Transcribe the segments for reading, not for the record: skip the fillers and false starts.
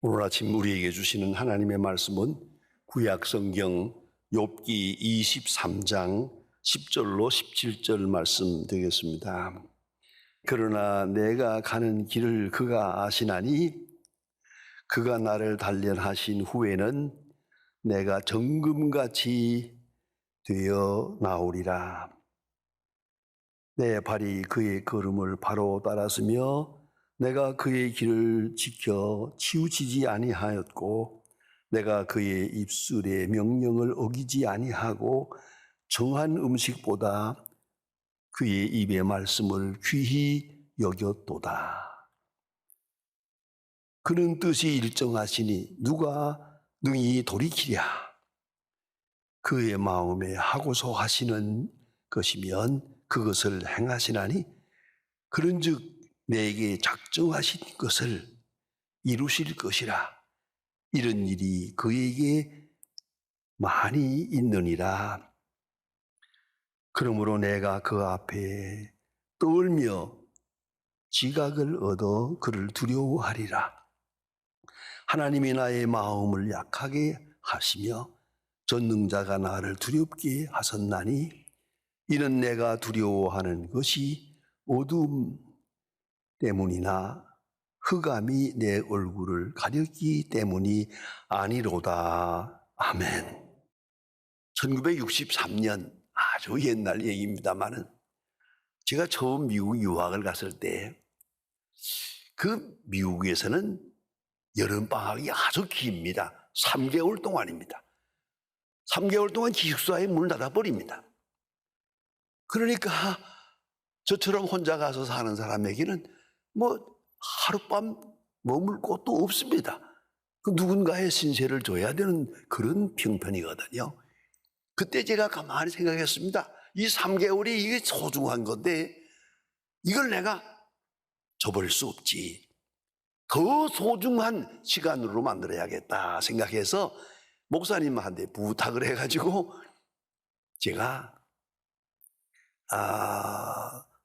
오늘 아침 우리에게 주시는 하나님의 말씀은 구약성경 욥기 23장 10절로 17절 말씀 되겠습니다. 그러나 내가 가는 길을 그가 아시나니 그가 나를 단련하신 후에는 내가 정금같이 되어 나오리라. 내 발이 그의 걸음을 바로 따랐으며 내가 그의 길을 지켜 치우치지 아니하였고 내가 그의 입술의 명령을 어기지 아니하고 정한 음식보다 그의 입의 말씀을 귀히 여겼도다. 그는 뜻이 일정하시니 누가 능히 돌이키랴. 그의 마음에 하고서 하시는 것이면 그것을 행하시나니 그런즉 내게 작정하신 것을 이루실 것이라. 이런 일이 그에게 많이 있느니라. 그러므로 내가 그 앞에 떨며 지각을 얻어 그를 두려워하리라. 하나님이 나의 마음을 약하게 하시며 전능자가 나를 두렵게 하셨나니 이는 내가 두려워하는 것이 어두움 때문이나 흑암이 내 얼굴을 가렸기 때문이 아니로다. 아멘. 1963년 아주 옛날 얘기입니다만은 제가 처음 미국 유학을 갔을 때 그 미국에서는 여름방학이 아주 깁니다. 3개월 동안입니다. 3개월 동안 기숙사의 문을 닫아버립니다. 그러니까 저처럼 혼자 가서 사는 사람에게는 하룻밤 머물 곳도 없습니다. 그 누군가의 신세를 져야 되는 그런 형편이거든요. 그때 제가 가만히 생각했습니다. 이 3개월이 이게 소중한 건데 이걸 내가 줘버릴 수 없지. 더 소중한 시간으로 만들어야겠다 생각해서 목사님한테 부탁을 해가지고 제가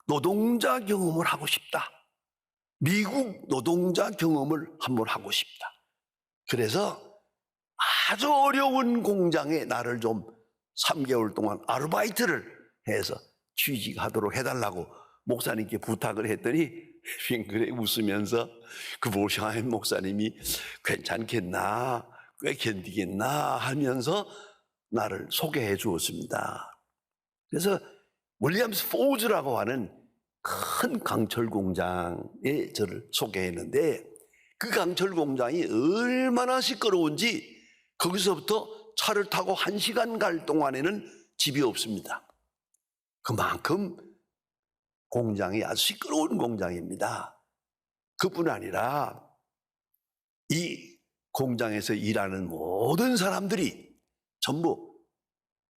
노동자 경험을 하고 싶다. 미국 노동자 경험을 한번 하고 싶다. 그래서 아주 어려운 공장에 나를 좀 3개월 동안 아르바이트를 해서 취직하도록 해달라고 목사님께 부탁을 했더니 빙그레 웃으면서 그 보시하인 목사님이 괜찮겠나, 꽤 견디겠나 하면서 나를 소개해 주었습니다. 그래서 윌리엄스 포즈라고 하는 큰 강철 공장에 저를 소개했는데 그 강철 공장이 얼마나 시끄러운지 거기서부터 차를 타고 1시간 갈 동안에는 집이 없습니다. 그만큼 공장이 아주 시끄러운 공장입니다. 그뿐 아니라 이 공장에서 일하는 모든 사람들이 전부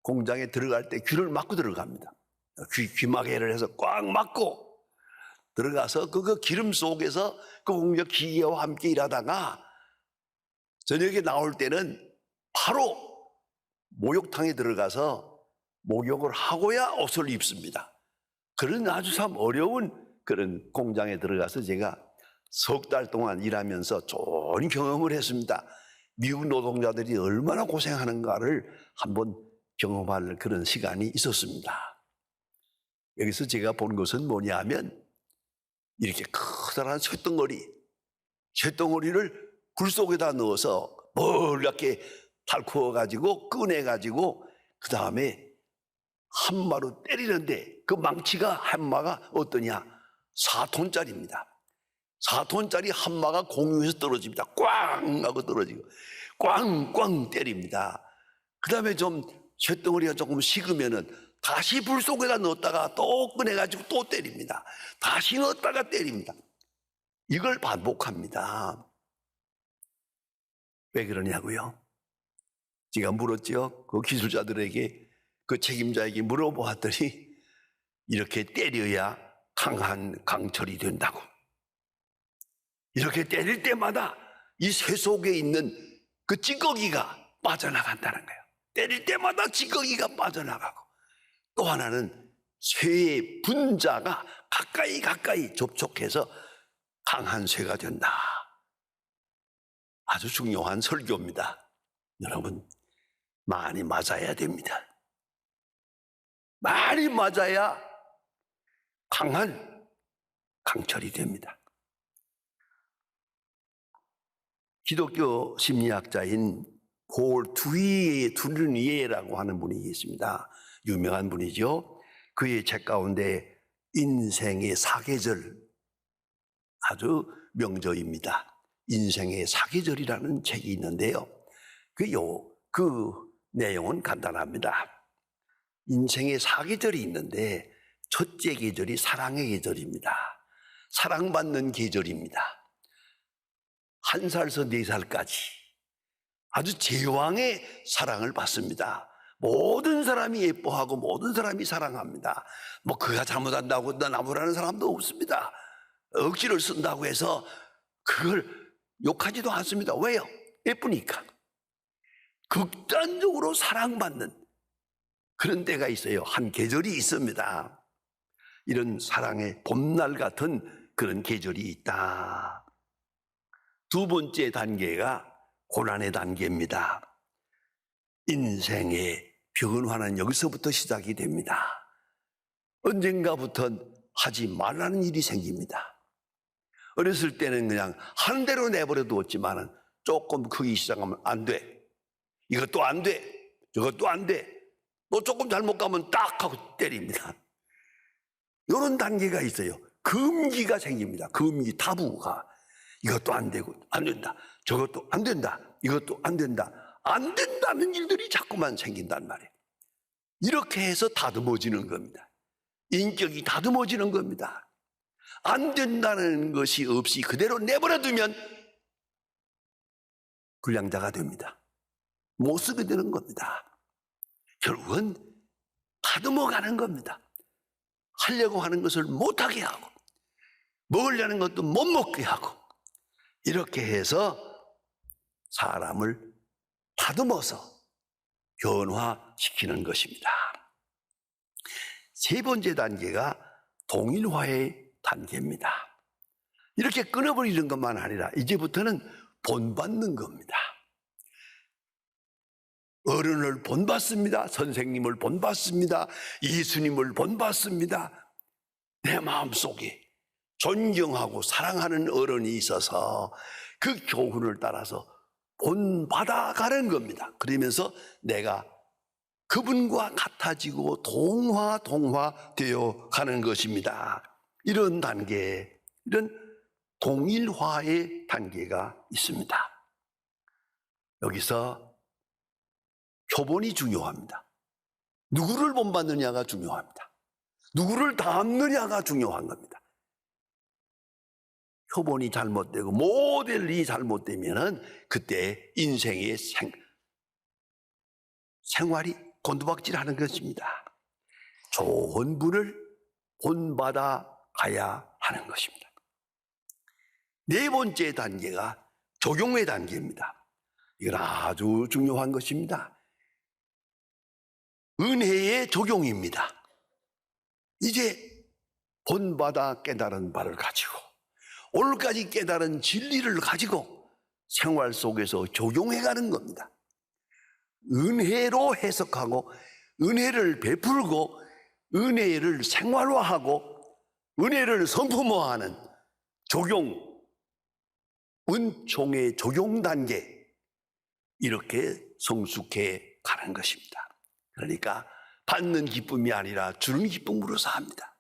공장에 들어갈 때 귀를 막고 들어갑니다. 귀마개를 해서 꽉 막고 들어가서 그 기름 속에서 그 공장 기계와 함께 일하다가 저녁에 나올 때는 바로 목욕탕에 들어가서 목욕을 하고야 옷을 입습니다. 그런 아주 참 어려운 그런 공장에 들어가서 제가 석 달 동안 일하면서 좋은 경험을 했습니다. 미국 노동자들이 얼마나 고생하는가를 한번 경험할 그런 시간이 있었습니다. 여기서 제가 본 것은 뭐냐 하면 이렇게 커다란 쇳덩어리를 굴 속에다 넣어서 멀갛게 달구어가지고 꺼내가지고 그 다음에 한마로 때리는데 그 망치가 한마가 어떠냐? 4톤짜리입니다. 4톤짜리 한마가 공중에서 떨어집니다. 꽝 하고 떨어지고 꽝꽝 때립니다. 그 다음에 좀 쇳덩어리가 조금 식으면은 다시 불 속에다 넣었다가 또 꺼내가지고 또 때립니다. 다시 넣었다가 때립니다. 이걸 반복합니다. 왜 그러냐고요? 제가 물었죠. 그 기술자들에게 그 책임자에게 물어보았더니 이렇게 때려야 강한 강철이 된다고. 이렇게 때릴 때마다 이 쇠 속에 있는 그 찌꺼기가 빠져나간다는 거예요. 때릴 때마다 찌꺼기가 빠져나가고 또 하나는 쇠의 분자가 가까이 접촉해서 강한 쇠가 된다. 아주 중요한 설교입니다. 여러분, 많이 맞아야 됩니다. 많이 맞아야 강한 강철이 됩니다. 기독교 심리학자인 폴 두르니에라고 하는 분이 있습니다. 유명한 분이죠. 그의 책 가운데 인생의 사계절, 아주 명저입니다. 인생의 사계절이라는 책이 있는데요. 그 내용은 간단합니다. 인생의 사계절이 있는데 첫째 계절이 사랑의 계절입니다. 사랑받는 계절입니다. 1살에서 4살까지 아주 제왕의 사랑을 받습니다. 모든 사람이 예뻐하고 모든 사람이 사랑합니다. 뭐 그가 잘못한다고 나무라는 사람도 없습니다. 억지를 쓴다고 해서 그걸 욕하지도 않습니다. 왜요? 예쁘니까. 극단적으로 사랑받는 그런 때가 있어요. 한 계절이 있습니다. 이런 사랑의 봄날 같은 그런 계절이 있다. 두 번째 단계가 고난의 단계입니다. 인생의 변화는 여기서부터 시작이 됩니다. 언젠가부터는 하지 말라는 일이 생깁니다. 어렸을 때는 그냥 하는 대로 내버려 두었지만 조금 크기 시작하면 안 돼. 이것도 안 돼. 저것도 안 돼. 또 조금 잘못 가면 딱 하고 때립니다. 이런 단계가 있어요. 금기가 생깁니다. 금기, 타부가. 이것도 안 되고 안 된다. 저것도 안 된다. 이것도 안 된다. 안 된다는 일들이 자꾸만 생긴단 말이에요. 이렇게 해서 다듬어지는 겁니다. 인격이 다듬어지는 겁니다. 안 된다는 것이 없이 그대로 내버려두면 불량자가 됩니다. 못 쓰게 되는 겁니다. 결국은 다듬어가는 겁니다. 하려고 하는 것을 못하게 하고 먹으려는 것도 못 먹게 하고 이렇게 해서 사람을 다듬어서 변화시키는 것입니다. 세 번째 단계가 동일화의 단계입니다. 이렇게 끊어버리는 것만 아니라 이제부터는 본받는 겁니다. 어른을 본받습니다. 선생님을 본받습니다. 예수님을 본받습니다. 내 마음속에 존경하고 사랑하는 어른이 있어서 그 교훈을 따라서 본받아가는 겁니다. 그러면서 내가 그분과 같아지고 동화되어 가는 것입니다. 이런 단계, 이런 동일화의 단계가 있습니다. 여기서 표본이 중요합니다. 누구를 본받느냐가 중요합니다. 누구를 닮느냐가 중요한 겁니다. 표본이 잘못되고 모델이 잘못되면은 그때 인생의 생활이 곤두박질하는 것입니다. 좋은 분을 본받아 가야 하는 것입니다. 네 번째 단계가 적용의 단계입니다. 이건 아주 중요한 것입니다. 은혜의 적용입니다. 이제 본받아 깨달은 바를 가지고 오늘까지 깨달은 진리를 가지고 생활 속에서 적용해가는 겁니다. 은혜로 해석하고 은혜를 베풀고 은혜를 생활화하고 은혜를 선포하는 적용, 은총의 적용 단계 이렇게 성숙해 가는 것입니다. 그러니까 받는 기쁨이 아니라 주는 기쁨으로 삽니다.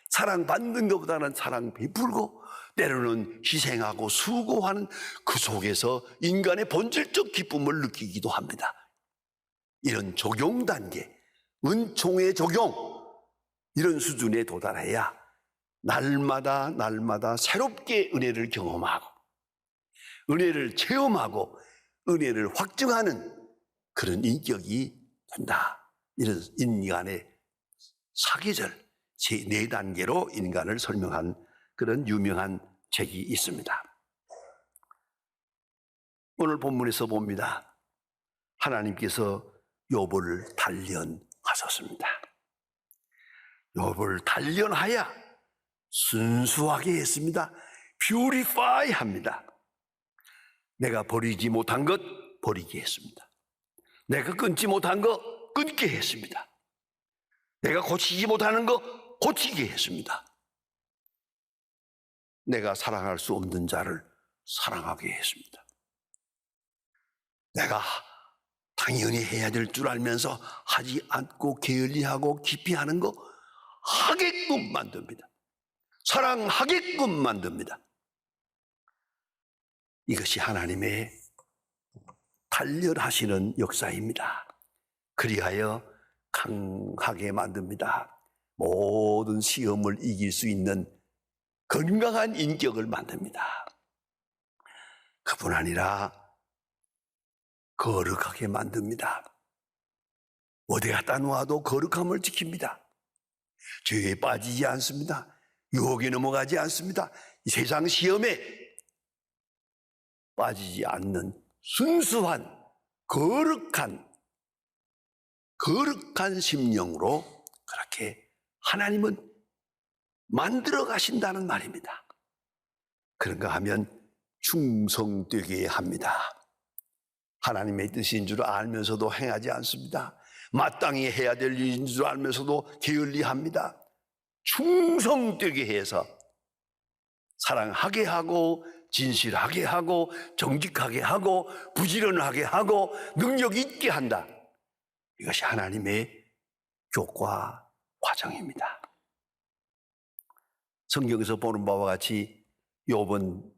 사랑받는 것보다는 사랑 베풀고 때로는 희생하고 수고하는 그 속에서 인간의 본질적 기쁨을 느끼기도 합니다. 이런 적용 단계, 은총의 적용 이런 수준에 도달해야 날마다 새롭게 은혜를 경험하고 은혜를 체험하고 은혜를 확증하는 그런 인격이 된다. 이런 인간의 사계절 네 단계로 인간을 설명한 그런 유명한 책이 있습니다. 오늘 본문에서 봅니다. 하나님께서 욥을 단련하셨습니다. 욥을 단련하여 순수하게 했습니다. 퓨리파이 합니다. 내가 버리지 못한 것 버리게 했습니다. 내가 끊지 못한 거 끊게 했습니다. 내가 고치지 못하는 거 고치게 했습니다. 내가 사랑할 수 없는 자를 사랑하게 했습니다. 내가 당연히 해야 될 줄 알면서 하지 않고 게을리하고 기피 하는 거 하게끔 만듭니다. 사랑하게끔 만듭니다. 이것이 하나님의 단련하시는 역사입니다. 그리하여 강하게 만듭니다. 모든 시험을 이길 수 있는 건강한 인격을 만듭니다. 그뿐 아니라 거룩하게 만듭니다. 어디 갖다 놓아도 거룩함을 지킵니다. 죄에 빠지지 않습니다. 유혹에 넘어가지 않습니다. 이 세상 시험에 빠지지 않는 순수한 거룩한 심령으로 그렇게 하나님은 만들어 가신다는 말입니다. 그런가 하면 충성되게 합니다. 하나님의 뜻인 줄 알면서도 행하지 않습니다. 마땅히 해야 될 일인 줄 알면서도 게을리합니다. 충성되게 해서 사랑하게 하고 진실하게 하고 정직하게 하고 부지런하게 하고 능력 있게 한다. 이것이 하나님의 교과 과정입니다. 성경에서 보는 바와 같이 욥은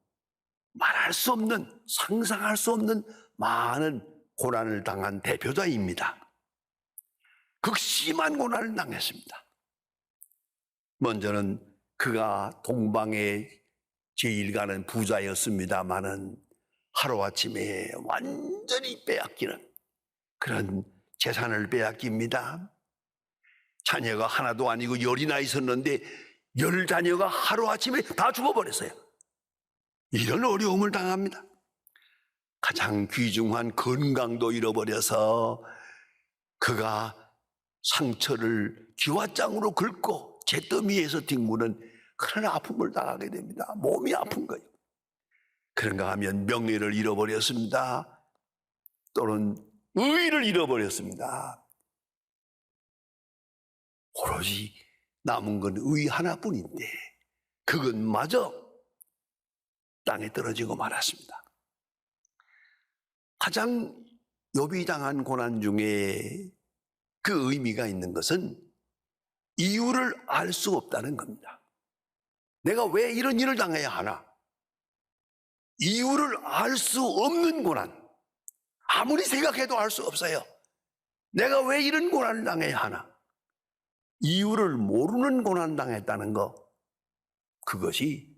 말할 수 없는, 상상할 수 없는 많은 고난을 당한 대표자입니다. 극심한 고난을 당했습니다. 먼저는 그가 동방에 제일 가는 부자였습니다마는 하루아침에 완전히 빼앗기는 그런 재산을 빼앗깁니다. 자녀가 하나도 아니고 10이나 있었는데 10 자녀가 하루아침에 다 죽어버렸어요. 이런 어려움을 당합니다. 가장 귀중한 건강도 잃어버려서 그가 상처를 기와장으로 긁고 잿더미에서 뒹구는 그런 아픔을 당하게 됩니다. 몸이 아픈 거예요. 그런가 하면 명예를 잃어버렸습니다. 또는 의의를 잃어버렸습니다. 오로지 남은 건 의 하나뿐인데 그것마저 땅에 떨어지고 말았습니다. 가장 욥이 당한 고난 중에 그 의미가 있는 것은 이유를 알 수 없다는 겁니다. 내가 왜 이런 일을 당해야 하나? 이유를 알 수 없는 고난. 아무리 생각해도 알 수 없어요. 내가 왜 이런 고난을 당해야 하나? 이유를 모르는 고난 당했다는 것. 그것이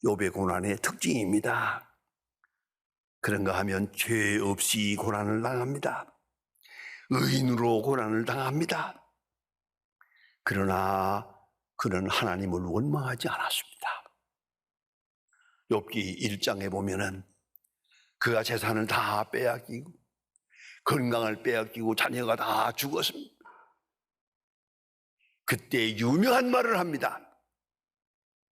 욥의 고난의 특징입니다. 그런가 하면 죄 없이 고난을 당합니다. 의인으로 고난을 당합니다. 그러나 그는 하나님을 원망하지 않았습니다. 욥기 1장에 보면은 그가 재산을 다 빼앗기고 건강을 빼앗기고 자녀가 다 죽었습니다. 그때 유명한 말을 합니다.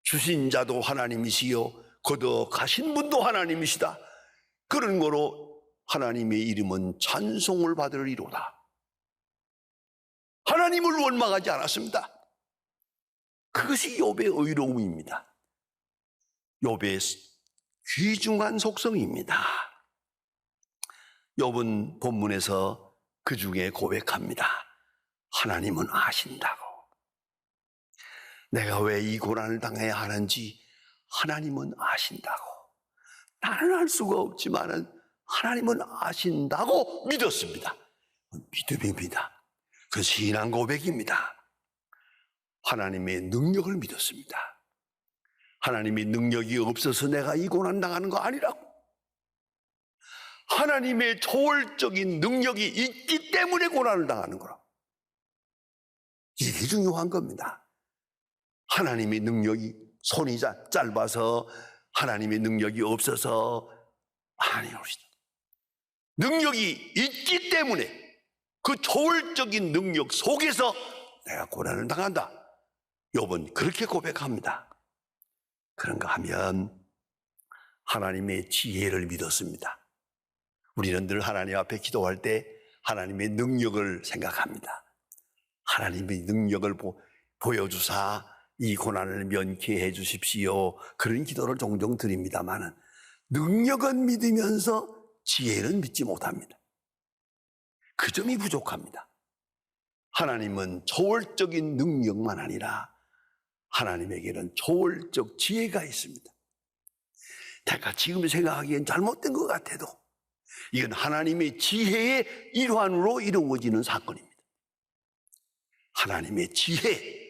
주신 자도 하나님이시요 거둬가신 분도 하나님이시다. 그런 거로 하나님의 이름은 찬송을 받으리로다. 하나님을 원망하지 않았습니다. 그것이 욥의 의로움입니다. 욥의 귀중한 속성입니다. 욥은 본문에서 그 중에 고백합니다. 하나님은 아신다고. 내가 왜 이 고난을 당해야 하는지 하나님은 아신다고. 나는 알 수가 없지만은 하나님은 아신다고 믿었습니다. 믿음입니다. 그 신앙 고백입니다. 하나님의 능력을 믿었습니다. 하나님의 능력이 없어서 내가 이 고난 당하는 거 아니라고. 하나님의 초월적인 능력이 있기 때문에 고난을 당하는 거라고. 이게 중요한 겁니다. 하나님의 능력이 손이 짧아서 하나님의 능력이 없어서 아니옵니다. 능력이 있기 때문에 그 초월적인 능력 속에서 내가 고난을 당한다. 욥은 그렇게 고백합니다. 그런가 하면 하나님의 지혜를 믿었습니다. 우리는 늘 하나님 앞에 기도할 때 하나님의 능력을 생각합니다. 하나님의 능력을 보여주사 이 고난을 면케해 주십시오. 그런 기도를 종종 드립니다만 능력은 믿으면서 지혜는 믿지 못합니다. 그 점이 부족합니다. 하나님은 초월적인 능력만 아니라 하나님에게는 초월적 지혜가 있습니다. 내가 지금 생각하기엔 잘못된 것 같아도 이건 하나님의 지혜의 일환으로 이루어지는 사건입니다. 하나님의 지혜,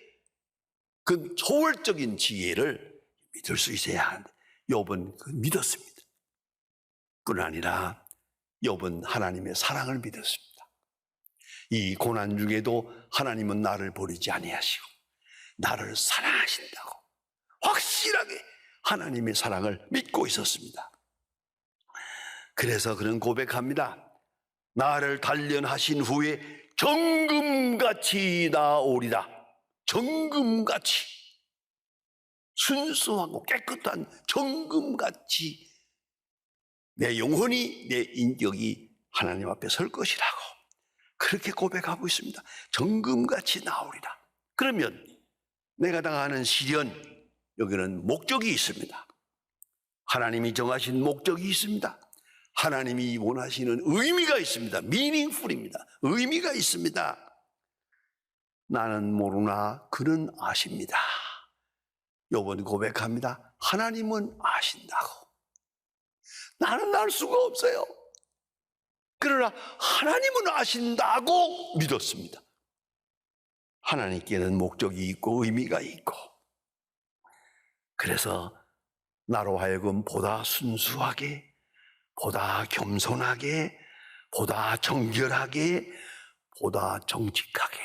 그 초월적인 지혜를 믿을 수 있어야 하는데 욥은 그 믿었습니다. 뿐 아니라 욥은 하나님의 사랑을 믿었습니다. 이 고난 중에도 하나님은 나를 버리지 아니하시고 나를 사랑하신다고 확실하게 하나님의 사랑을 믿고 있었습니다. 그래서 그는 고백합니다. 나를 단련하신 후에 정금같이 나오리라. 정금같이, 순수하고 깨끗한 정금같이 내 영혼이, 내 인격이 하나님 앞에 설 것이라고 그렇게 고백하고 있습니다. 정금같이 나오리라. 그러면 내가 당하는 시련, 여기는 목적이 있습니다. 하나님이 정하신 목적이 있습니다. 하나님이 원하시는 의미가 있습니다. meaningful입니다. 의미가 있습니다. 나는 모르나 그는 아십니다. 욥은 고백합니다. 하나님은 아신다고. 나는 알 수가 없어요. 그러나 하나님은 아신다고 믿었습니다. 하나님께는 목적이 있고 의미가 있고, 그래서 나로 하여금 보다 순수하게, 보다 겸손하게, 보다 정결하게, 보다 정직하게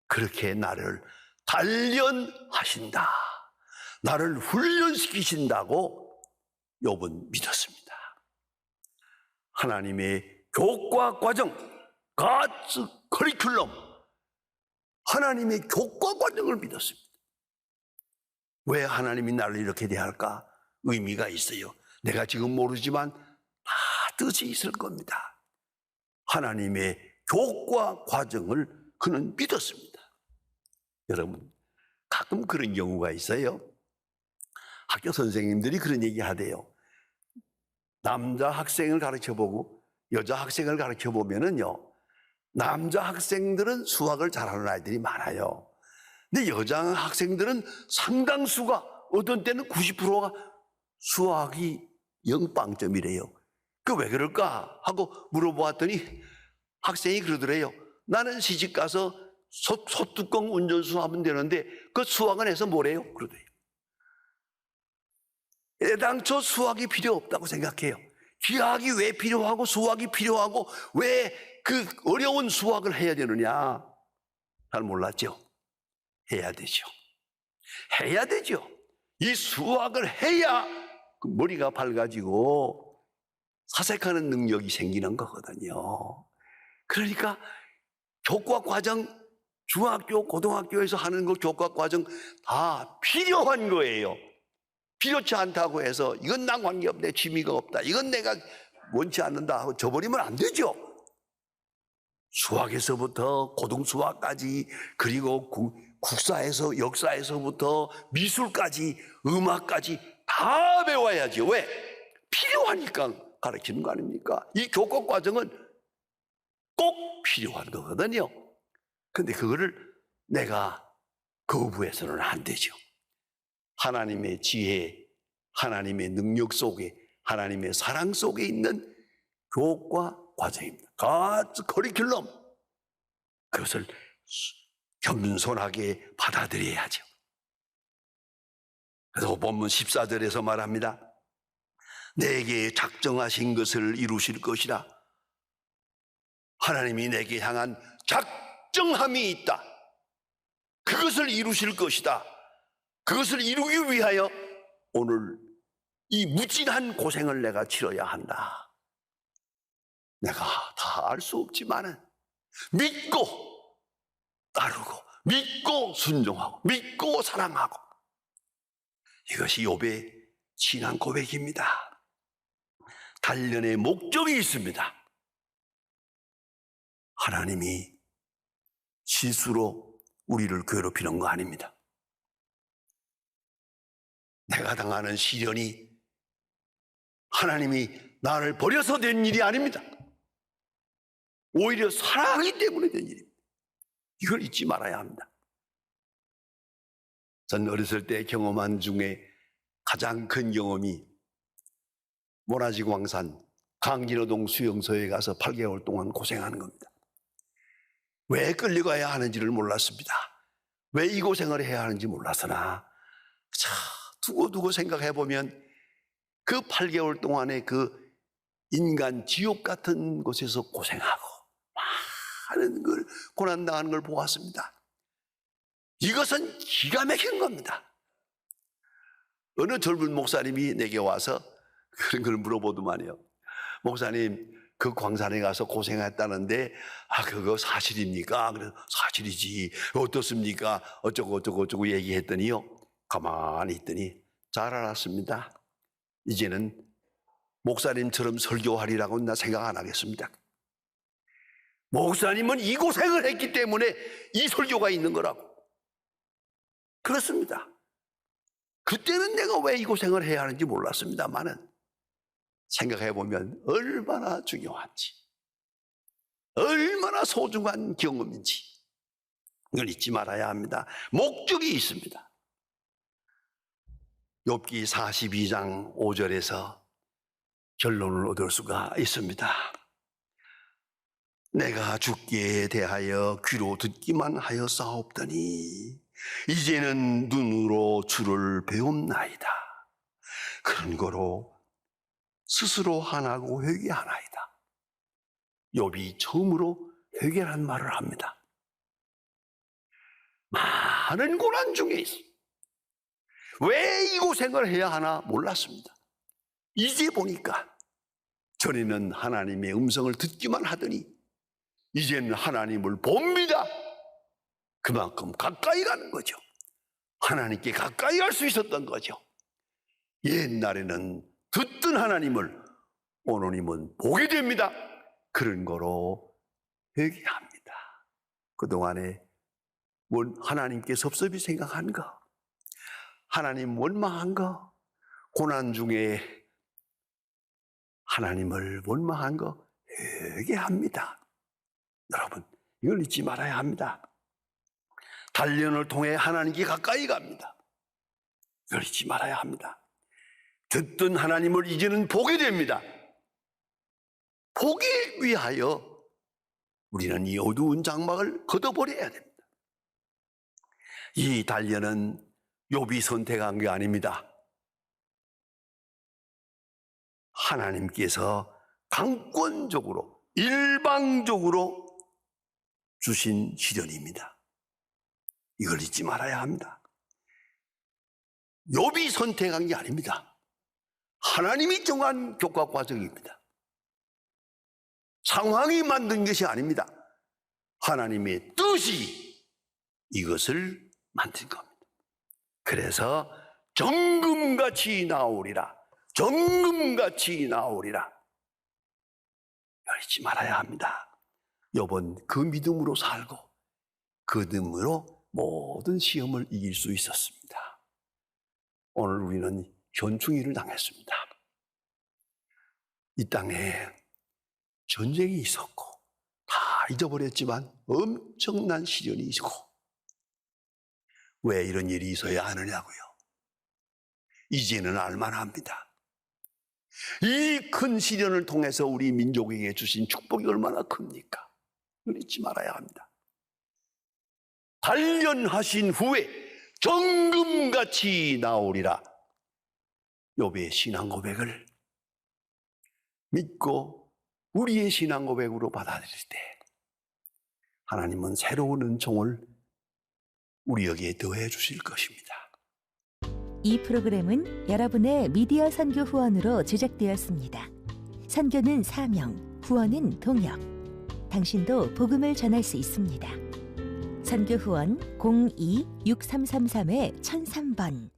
그렇게 나를 단련하신다, 나를 훈련시키신다고 욥은 믿었습니다. 하나님의 교과 과정, God's curriculum, 하나님의 교과 과정을 믿었습니다. 왜 하나님이 나를 이렇게 대할까? 의미가 있어요. 내가 지금 모르지만 다 뜻이 있을 겁니다. 하나님의 교과 과정을 그는 믿었습니다. 여러분, 가끔 그런 경우가 있어요. 학교 선생님들이 그런 얘기 하대요. 남자 학생을 가르쳐보고 여자 학생을 가르쳐보면은요, 남자 학생들은 수학을 잘하는 아이들이 많아요. 근데 여자 학생들은 상당수가, 어떤 때는 90%가 수학이 0빵점이래요. 그 왜 그럴까 하고 물어보았더니 학생이 그러더래요. 나는 시집가서 소뚜껑 운전수 하면 되는데 그 수학은 해서 뭐래요? 그러대요. 애당초 수학이 필요 없다고 생각해요. 기하학이 왜 필요하고 수학이 필요하고 왜 그 어려운 수학을 해야 되느냐? 잘 몰랐죠? 해야 되죠. 해야 되죠. 이 수학을 해야 그 머리가 밝아지고 사색하는 능력이 생기는 거거든요. 그러니까 교과 과정, 중학교, 고등학교에서 하는 그 교과 과정 다 필요한 거예요. 필요치 않다고 해서 이건 난 관계없네, 취미가 없다, 이건 내가 원치 않는다 하고 저버리면 안 되죠. 수학에서부터 고등수학까지, 그리고 국사에서, 역사에서부터 미술까지, 음악까지 다 배워야죠. 왜? 필요하니까 가르치는 거 아닙니까? 이 교과 과정은 꼭 필요한 거거든요. 근데 그거를 내가 거부해서는 안 되죠. 하나님의 지혜, 하나님의 능력 속에, 하나님의 사랑 속에 있는 교과 과정입니다. God's curriculum. 그것을 겸손하게 받아들여야죠. 그래서 본문 14절에서 말합니다. 내게 작정하신 것을 이루실 것이라. 하나님이 내게 향한 작정함이 있다. 그것을 이루실 것이다. 그것을 이루기 위하여 오늘 이 무진한 고생을 내가 치러야 한다. 내가 다 알 수 없지만은 믿고 따르고, 믿고 순종하고, 믿고 사랑하고, 이것이 욥의 신앙 고백입니다. 단련의 목적이 있습니다. 하나님이 실수로 우리를 괴롭히는 거 아닙니다. 내가 당하는 시련이 하나님이 나를 버려서 된 일이 아닙니다. 오히려 사랑하기 때문에 된 일입니다. 이걸 잊지 말아야 합니다. 전 어렸을 때 경험한 중에 가장 큰 경험이 모라지 광산 강진호동 수용소에 가서 8개월 동안 고생하는 겁니다. 왜 끌려가야 하는지를 몰랐습니다. 왜 이 고생을 해야 하는지 몰랐으나 두고두고 생각해보면 그 8개월 동안의 그 인간 지옥 같은 곳에서 고생하고 많은 걸 고난당하는 걸 보았습니다. 이것은 기가 막힌 겁니다. 어느 젊은 목사님이 내게 와서 그런 걸 물어보더만요. 목사님, 그 광산에 가서 고생했다는데 그거 사실입니까? 그래서 사실이지. 어떻습니까? 어쩌고 얘기했더니요, 가만히 있더니 잘 알았습니다. 이제는 목사님처럼 설교하리라고는 나 생각 안 하겠습니다. 목사님은 이 고생을 했기 때문에 이 설교가 있는 거라고. 그렇습니다. 그때는 내가 왜 이 고생을 해야 하는지 몰랐습니다만은 생각해보면 얼마나 중요한지, 얼마나 소중한 경험인지 이걸 잊지 말아야 합니다. 목적이 있습니다. 욥기 42장 5절에서 결론을 얻을 수가 있습니다. 내가 주께 대하여 귀로 듣기만 하였사옵더니 이제는 눈으로 주를 배움나이다. 그런 거로 스스로 하나고 회개하나이다. 욥이 처음으로 회개란 말을 합니다. 많은 고난 중에 있어. 왜 이 고생을 해야 하나 몰랐습니다. 이제 보니까 전에는 하나님의 음성을 듣기만 하더니 이제는 하나님을 봅니다. 그만큼 가까이 가는 거죠. 하나님께 가까이 갈 수 있었던 거죠. 옛날에는 듣던 하나님을 오늘님은 보게 됩니다. 그런 거로 회개합니다. 그동안에 하나님께 섭섭이 생각한 거, 하나님 원망한 거, 고난 중에 하나님을 원망한 거 회개합니다. 여러분, 이걸 잊지 말아야 합니다. 단련을 통해 하나님께 가까이 갑니다. 이걸 잊지 말아야 합니다. 듣던 하나님을 이제는 보게 됩니다. 보기 위하여 우리는 이 어두운 장막을 걷어버려야 됩니다. 이 단련은 욥이 선택한 게 아닙니다. 하나님께서 강권적으로 일방적으로 주신 시련입니다. 이걸 잊지 말아야 합니다. 욥이 선택한 게 아닙니다. 하나님이 정한 교과 과정입니다. 상황이 만든 것이 아닙니다. 하나님의 뜻이 이것을 만든 겁니다. 그래서 정금같이 나오리라. 정금같이 나오리라. 잊지 말아야 합니다. 욥은 그 믿음으로 살고 그 믿음으로 모든 시험을 이길 수 있었습니다. 오늘 우리는 현충일을 당했습니다. 이 땅에 전쟁이 있었고 다 잊어버렸지만 엄청난 시련이 있고 왜 이런 일이 있어야 하느냐고요. 이제는 알만합니다. 이 큰 시련을 통해서 우리 민족에게 주신 축복이 얼마나 큽니까? 이걸 잊지 말아야 합니다. 단련하신 후에 정금같이 나오리라. 욥의 신앙 고백을 믿고 우리의 신앙 고백으로 받아들일 때 하나님은 새로운 은총을 우리에게 더해 주실 것입니다. 이 프로그램은 여러분의 미디어 선교 후원으로 제작되었습니다. 선교는 사명, 후원은 동역. 당신도 복음을 전할 수 있습니다. 선교 후원 02-6333-1003번